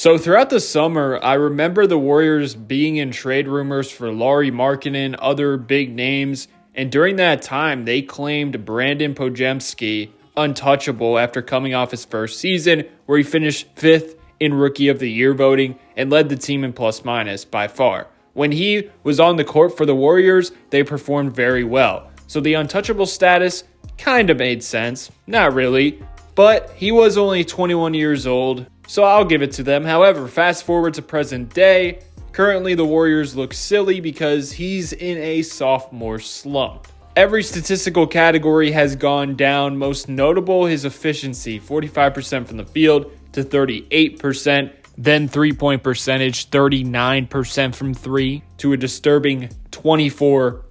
So throughout the summer, I remember the Warriors being in trade rumors for Lauri Markkanen, other big names, and during that time, they claimed Brandon Podziemski untouchable after coming off his first season, where he finished 5th in Rookie of the Year voting and led the team in plus-minus by far. When he was on the court for the Warriors, they performed very well. So the untouchable status kind of made sense. Not really, but he was only 21 years old, so I'll give it to them. However, fast forward to present day, currently the Warriors look silly because he's in a sophomore slump. Every statistical category has gone down, most notable his efficiency, 45% from the field to 38%, then three-point percentage, 39% from three to a disturbing 24%.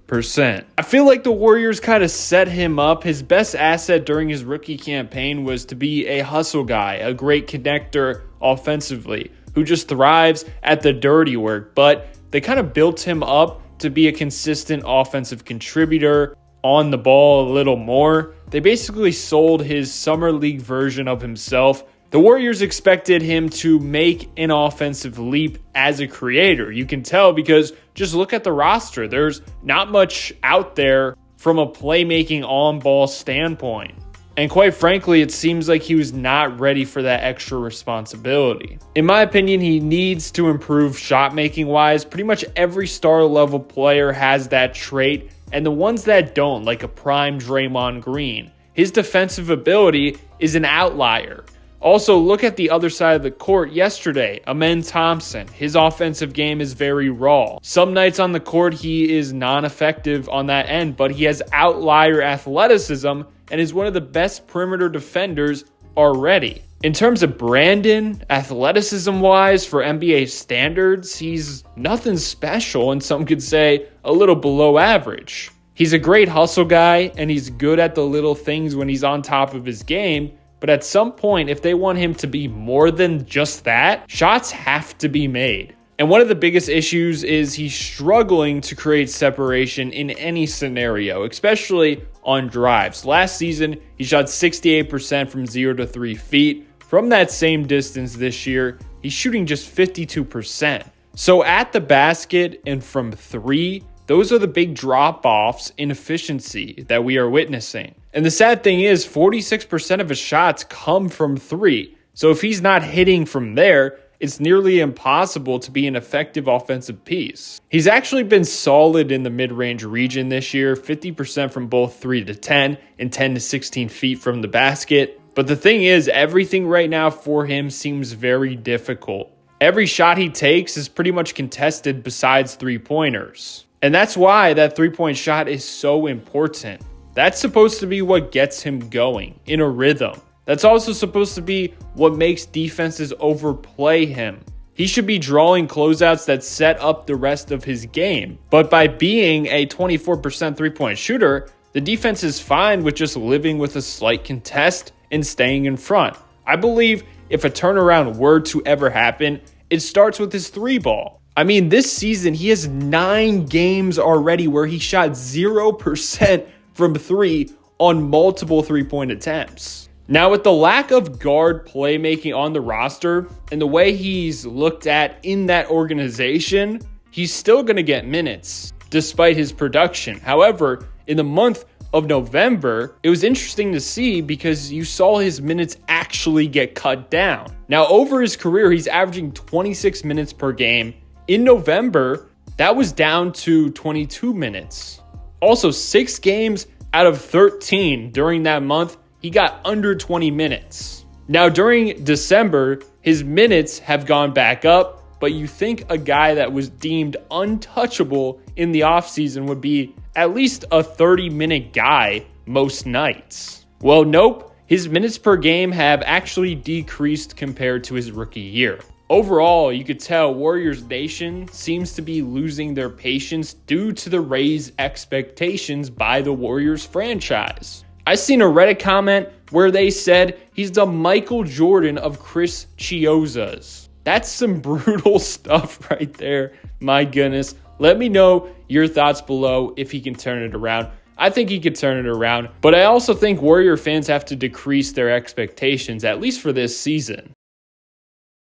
I feel like the Warriors kind of set him up. His best asset during his rookie campaign was to be a hustle guy, a great connector offensively, who just thrives at the dirty work, but they kind of built him up to be a consistent offensive contributor on the ball a little more. They basically sold his summer league version of himself. The Warriors expected him to make an offensive leap as a creator. You can tell because just look at the roster. There's not much out there from a playmaking on-ball standpoint. And quite frankly, it seems like he was not ready for that extra responsibility. In my opinion, he needs to improve shot-making wise. Pretty much every star-level player has that trait, and the ones that don't, like a prime Draymond Green, his defensive ability is an outlier. Also, look at the other side of the court yesterday. Amen Thompson, his offensive game is very raw. Some nights on the court, he is non-effective on that end, but he has outlier athleticism and is one of the best perimeter defenders already. In terms of Brandon, athleticism-wise, for NBA standards, he's nothing special, and some could say a little below average. He's a great hustle guy, and he's good at the little things when he's on top of his game, but at some point, if they want him to be more than just that, shots have to be made. And one of the biggest issues is he's struggling to create separation in any scenario, especially on drives. Last season, he shot 68% from 0 to 3 feet. From that same distance this year, he's shooting just 52%. So at the basket and from 3, those are the big drop-offs in efficiency that we are witnessing. And the sad thing is 46% of his shots come from 3. So if he's not hitting from there, it's nearly impossible to be an effective offensive piece. He's actually been solid in the mid-range region this year, 50% from both 3 to 10 and 10 to 16 feet from the basket. But the thing is, everything right now for him seems very difficult. Every shot he takes is pretty much contested besides three-pointers. And that's why that three-point shot is so important. That's supposed to be what gets him going in a rhythm. That's also supposed to be what makes defenses overplay him. He should be drawing closeouts that set up the rest of his game. But by being a 24% three-point shooter, the defense is fine with just living with a slight contest and staying in front. I believe if a turnaround were to ever happen, it starts with his 3-ball. I mean, this season, he has 9 games already where he shot 0% from 3 on multiple three-point attempts. Now, with the lack of guard playmaking on the roster and the way he's looked at in that organization, he's still going to get minutes despite his production. However, in the month of November, it was interesting to see because you saw his minutes actually get cut down. Now, over his career, he's averaging 26 minutes per game. In November, that was down to 22 minutes. Also, 6 games out of 13 during that month, he got under 20 minutes. Now, during December, his minutes have gone back up, but you think a guy that was deemed untouchable in the offseason would be at least a 30-minute guy most nights. Well, nope. His minutes per game have actually decreased compared to his rookie year. Overall, you could tell Warriors Nation seems to be losing their patience due to the raised expectations by the Warriors franchise. I seen a Reddit comment where they said he's the Michael Jordan of Chris Chiozza's. That's some brutal stuff right there. My goodness. Let me know your thoughts below if he can turn it around. I think he could turn it around, but I also think Warrior fans have to decrease their expectations, at least for this season.